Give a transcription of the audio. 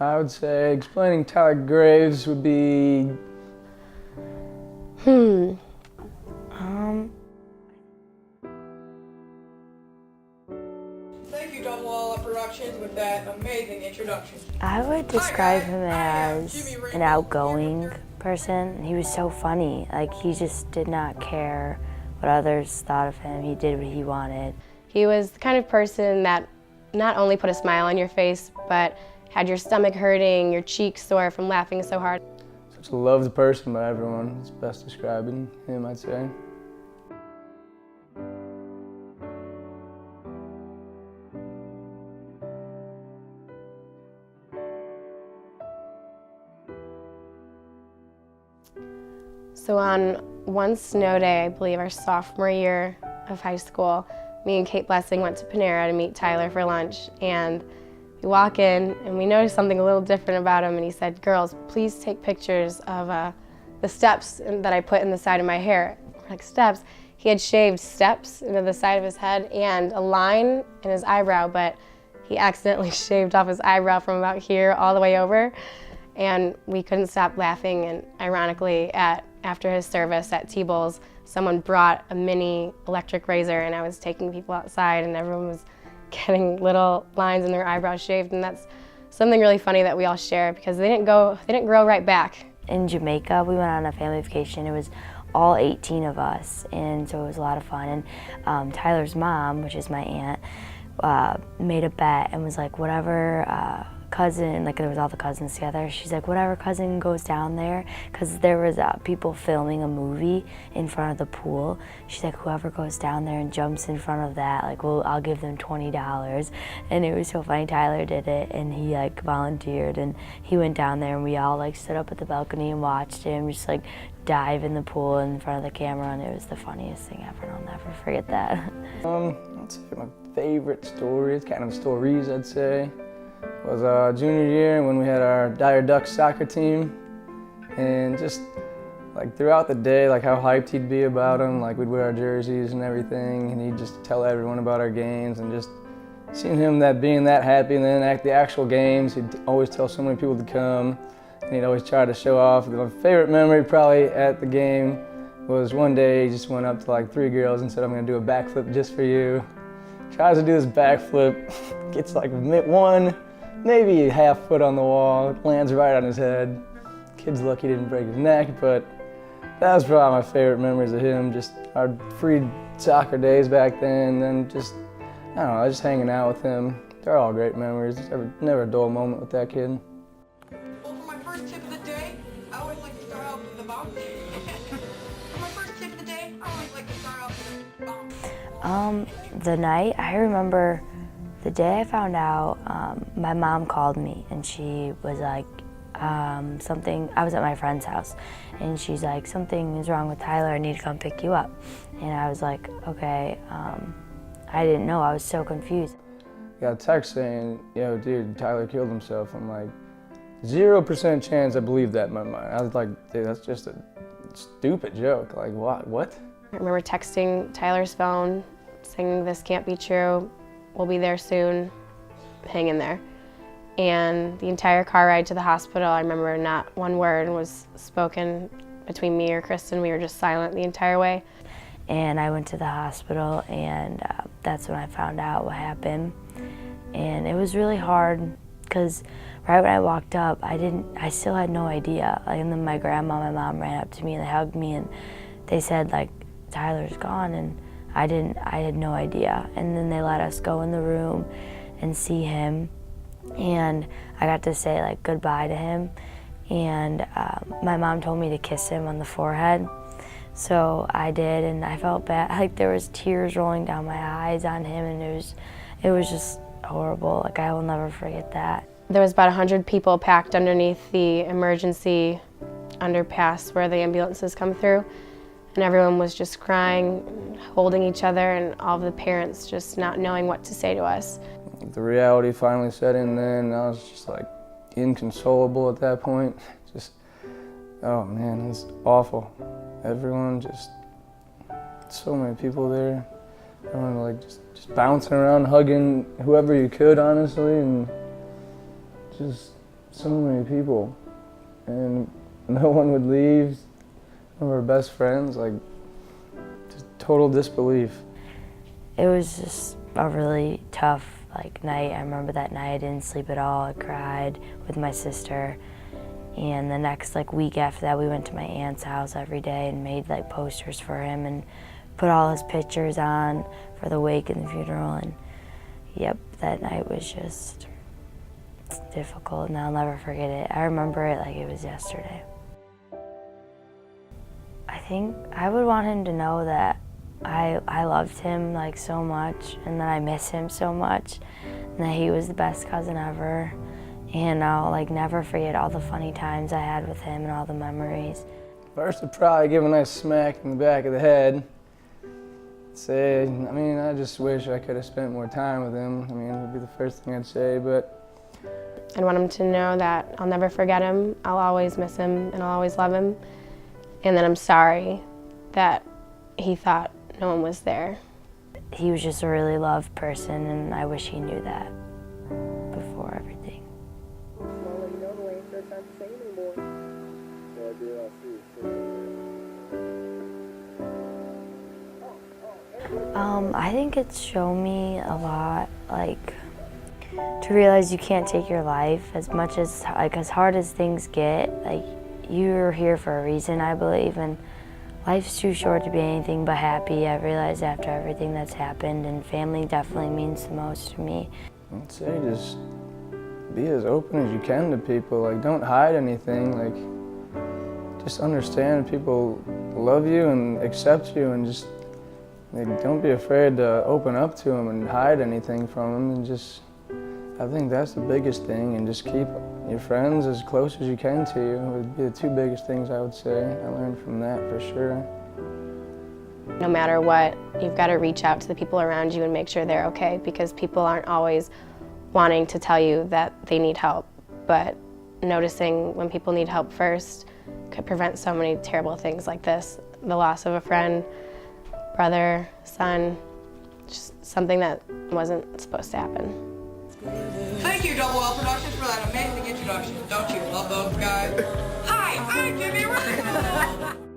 I would say explaining Tyler Graves would be... Thank you, Double All Up Productions, with that amazing introduction. I would describe him as an outgoing person. He was so funny. Like, he just did not care what others thought of him. He did what he wanted. He was the kind of person that not only put a smile on your face, but had your stomach hurting, your cheeks sore from laughing so hard. Such a loved person by everyone. It's best describing him, I'd say. So on one snow day, I believe our sophomore year of high school, me and Kate Blessing went to Panera to meet Tyler for lunch, and we walk in and we noticed something a little different about him, and he said, "Girls, please take pictures of the steps that I put in the side of my hair." We're like, steps? He had shaved steps into the side of his head and a line in his eyebrow, but he accidentally shaved off his eyebrow from about here all the way over, and we couldn't stop laughing. And ironically, after his service at T-Bowls, someone brought a mini electric razor, and I was taking people outside, and everyone was getting little lines in their eyebrows shaved, and that's something really funny that we all share because they didn't grow right back. In Jamaica, we went on a family vacation. It was all 18 of us, and so it was a lot of fun. And Tyler's mom, which is my aunt, made a bet and was like, whatever cousin, like there was all the cousins together, she's like, whatever cousin goes down there, because there was people filming a movie in front of the pool, she's like, whoever goes down there and jumps in front of that, like, well, I'll give them $20. And it was so funny. Tyler did it, and he like volunteered, and he went down there, and we all like stood up at the balcony and watched him just like dive in the pool in front of the camera, and it was the funniest thing ever. I'll never forget that. I'd say my favorite stories, kind of stories I'd say, was junior year when we had our Dire Ducks soccer team, and just like throughout the day, like how hyped he'd be about them. Like we'd wear our jerseys and everything, and he'd just tell everyone about our games, and just seeing him being that happy. And then at the actual games, he'd always tell so many people to come, and he'd always try to show off. My favorite memory probably at the game was one day he just went up to like 3 girls and said, "I'm gonna do a backflip just for you." Tries to do this backflip, gets like maybe half foot on the wall, lands right on his head. Kid's lucky he didn't break his neck, but that was probably my favorite memories of him. Just our free soccer days back then, and then just, I don't know, just hanging out with him. They're all great memories. Never a dull moment with that kid. Well, for my first tip of the day, I always like to start out with the bomb. For my first tip of the day, I always like to start out with the bomb. The night, I remember the day I found out, my mom called me, and she was like, I was at my friend's house, and she's like, something is wrong with Tyler, I need to come pick you up. And I was like, okay, I didn't know, I was so confused. Got a text saying, yo dude, Tyler killed himself. I'm like, 0% chance I believed that in my mind. I was like, dude, that's just a stupid joke. Like, what? I remember texting Tyler's phone, saying, "This can't be true, we'll be there soon, hang in there." And the entire car ride to the hospital, I remember not one word was spoken between me or Kristen. We were just silent the entire way. And I went to the hospital, and that's when I found out what happened. And it was really hard, because right when I walked up, I still had no idea. And then my grandma and my mom ran up to me and they hugged me, and they said, like, Tyler's gone, and I had no idea. And then they let us go in the room and see him, and I got to say like goodbye to him, and my mom told me to kiss him on the forehead, so I did, and I felt bad, like there was tears rolling down my eyes on him, and it was just horrible. Like, I will never forget that. There was about 100 people packed underneath the emergency underpass where the ambulances come through, and everyone was just crying, holding each other, and all of the parents just not knowing what to say to us. The reality finally set in then, I was just like inconsolable at that point. Just, oh man, it's awful. Everyone just, so many people there. Everyone like just bouncing around, hugging whoever you could, honestly, and just so many people, and no one would leave. One of our best friends, like, just total disbelief. It was just a really tough night. I remember that night I didn't sleep at all. I cried with my sister. And the next week after that, we went to my aunt's house every day and made posters for him and put all his pictures on for the wake and the funeral. And yep, that night was just difficult, and I'll never forget it. I remember it like it was yesterday. I think I would want him to know that I loved him so much, and that I miss him so much, and that he was the best cousin ever. And I'll never forget all the funny times I had with him and all the memories. First, I'd probably give a nice smack in the back of the head. Say, I just wish I could have spent more time with him. It would be the first thing I'd say, but. I want him to know that I'll never forget him, I'll always miss him, and I'll always love him. And that I'm sorry that he thought no one was there. He was just a really loved person, and I wish he knew that before everything. I think it's shown me a lot, to realize you can't take your life as much as, as hard as things get, you're here for a reason, I believe, and life's too short to be anything but happy. I realized after everything that's happened, and family definitely means the most to me. I'd say just be as open as you can to people, don't hide anything, just understand people love you and accept you, and just don't be afraid to open up to them and hide anything from them, and I think that's the biggest thing, and just keep your friends as close as you can to you would be the two biggest things I would say. I learned from that for sure. No matter what, you've got to reach out to the people around you and make sure they're okay, because people aren't always wanting to tell you that they need help, but noticing when people need help first could prevent so many terrible things like this. The loss of a friend, brother, son, just something that wasn't supposed to happen. Thank you, Double L Productions, for that amazing introduction. Don't you love those guys? Hi, I'm Jimmy Randall.